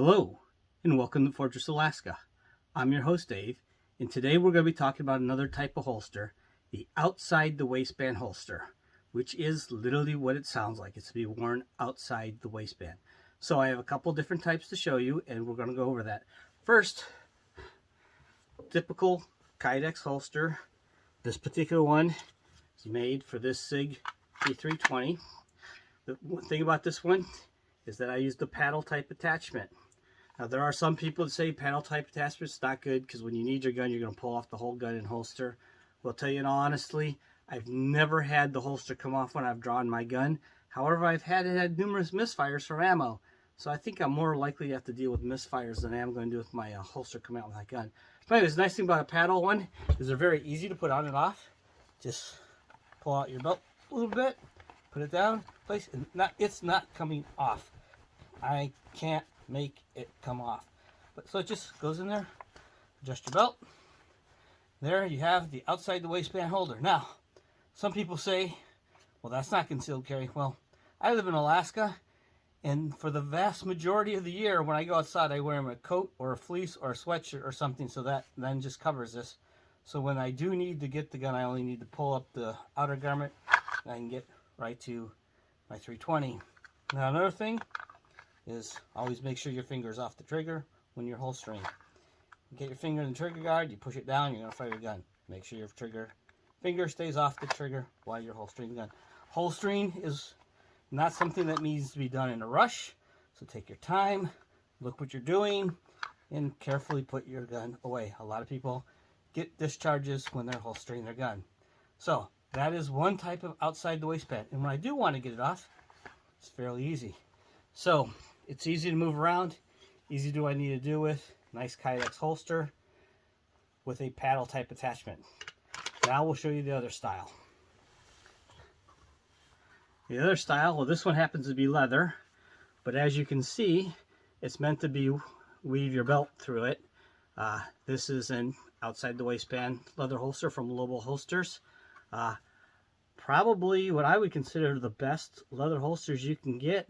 Hello, and welcome to Fortress, Alaska. I'm your host, Dave, and today we're going to be talking about another type of holster, the outside the waistband holster, which is literally what it sounds like. It's to be worn outside the waistband. So I have a couple different types to show you, and we're going to go over that. First, typical Kydex holster. This particular one is made for this SIG S3E19. The one thing about this one is that I use the paddle type attachment. Now there are some people that say paddle type attachment is not good because when you need your gun, you're going to pull off the whole gun and holster. Well, I'll tell you in all honesty, I've never had the holster come off when I've drawn my gun. However, I've had numerous misfires from ammo. So I think I'm more likely to have to deal with misfires than I am going to do with my holster coming out with my gun. But anyways, the nice thing about a paddle one is they're very easy to put on and off. Just pull out your belt a little bit, put it down, place, and it's not coming off. I can't make it come off. But so it just goes in there, adjust your belt. There you have the outside the waistband holder. Now, some people say, well, that's not concealed carry. Well, I live in Alaska, and for the vast majority of the year, when I go outside, I wear a coat or a fleece or a sweatshirt or something, so that then just covers this. So when I do need to get the gun, I only need to pull up the outer garment, and I can get right to my 320. Now, another thing is always make sure your finger is off the trigger when you're holstering. You get your finger in the trigger guard, you push it down, you're going to fire your gun. Make sure your finger stays off the trigger while you're holstering the gun. Holstering is not something that needs to be done in a rush, so take your time, look what you're doing, and carefully put your gun away. A lot of people get discharges when they're holstering their gun. So that is one type of outside the waistband. And when I do want to get it off, it's fairly easy. So it's easy to move around, easy to do what I need to do with. Nice Kydex holster with a paddle type attachment. Now we'll show you the other style. The other style, well, this one happens to be leather, but as you can see, it's meant to be weave your belt through it. This is an outside the waistband leather holster from OWB Holsters. Probably what I would consider the best leather holsters you can get.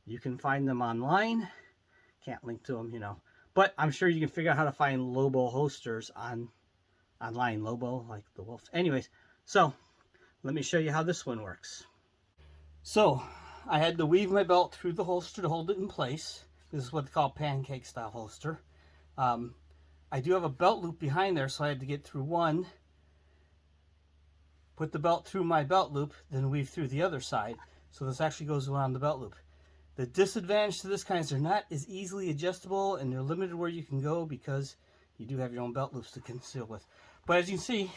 You can find them online. Can't link to them, but I'm sure you can figure out how to find OWB holsters online. OWB, like the wolf. Anyways, so let me show you how this one works. So I had to weave my belt through the holster to hold it in place. This is what they call pancake style holster. I do have a belt loop behind there, so I had to get through one, put the belt through my belt loop, then weave through the other side. So this actually goes around the belt loop. The disadvantage to this kind is they're not as easily adjustable, and they're limited where you can go because you do have your own belt loops to conceal with. But as you can see,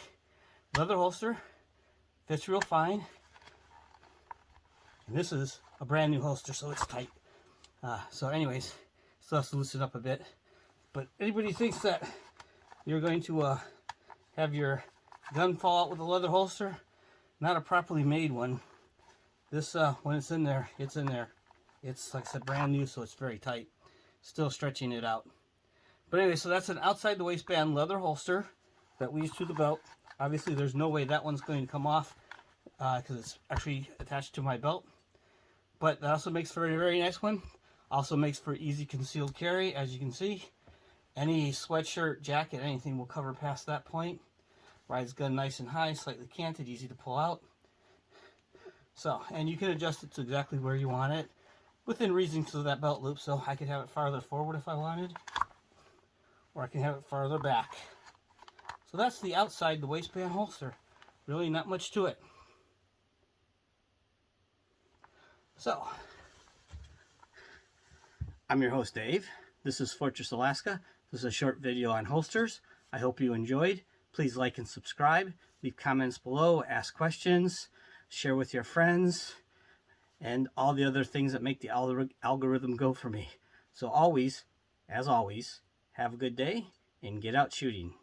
leather holster fits real fine. And this is a brand new holster, so it's tight. So anyways, still has to loosen up a bit. But anybody thinks that you're going to have your gun fall out with a leather holster, not a properly made one. This, when it's in there, it's in there. It's, like I said, brand new, so it's very tight. Still stretching it out. But anyway, so that's an outside the waistband leather holster that weaves through the belt. Obviously, there's no way that one's going to come off because it's actually attached to my belt. But that also makes for a very nice one. Also makes for easy concealed carry, as you can see. Any sweatshirt, jacket, anything will cover past that point. Rides gun nice and high, slightly canted, easy to pull out. So, and you can adjust it to exactly where you want it, within reason to that belt loop. So I could have it farther forward if I wanted, or I can have it farther back. So that's the outside the waistband holster. Really not much to it. So, I'm your host, Dave. This is Fortress, Alaska. This is a short video on holsters. I hope you enjoyed. Please like and subscribe. Leave comments below. Ask questions. Share with your friends. And all the other things that make the algorithm go for me. So always, as always, have a good day and get out shooting.